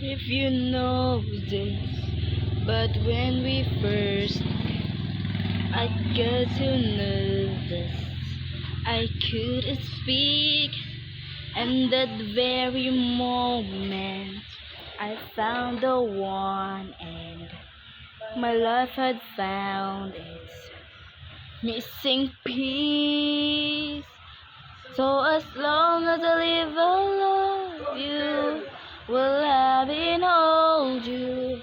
if you know this, but when we first I got too nervous, I couldn't speak, and that very moment I found the one, and my life had found its missing piece. So as long as I live, I'll love you, will love and hold you.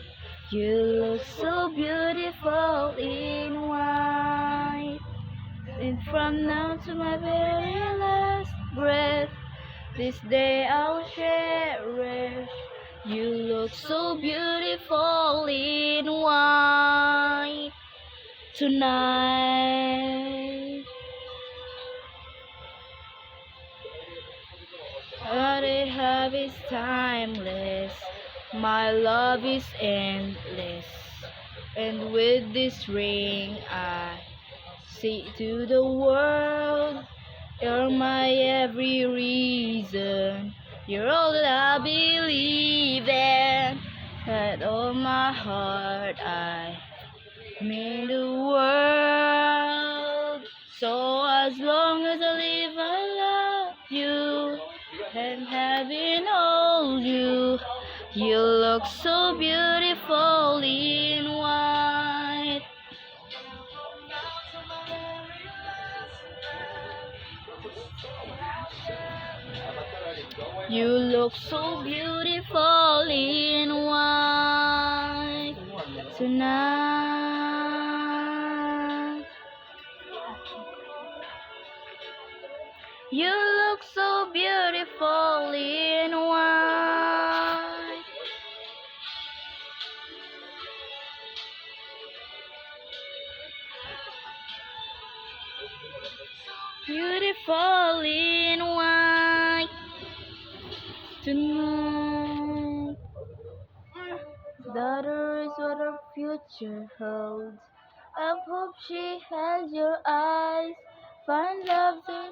You look so beautiful in white, and from now to my very last breath, this day I'll cherish. You look so beautiful in white tonight. What I have is timeless, my love is endless, and with this ring I say to the world, you're my every reason, you're all that I believe in, with all my heart I mean the world. So as long as I live, I love you, and having hold you. You look so beautiful in white. You look so beautiful in white tonight. You look so beautiful in white. Beautiful in white tonight. Daughter is what our future holds. I hope she has your eyes. Find love to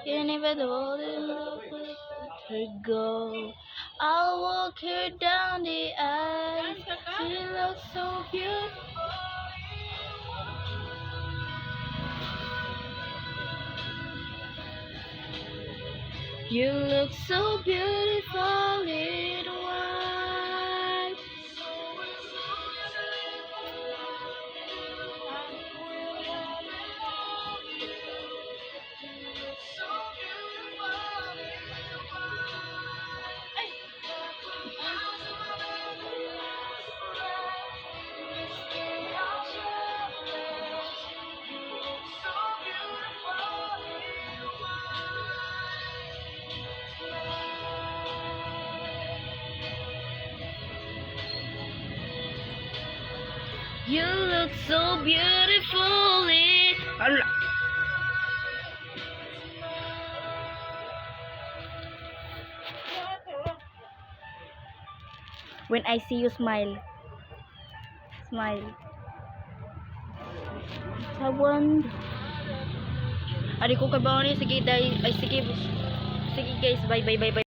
and if I don't let her go, I'll walk her down the aisle. She looks so beautiful. You look so beautiful in white. You look so beautiful in. Allah. When I see you smile, smile. Tawan. Ari ko kay bawo ni sige day, ay sige. Sige guys, bye bye bye bye.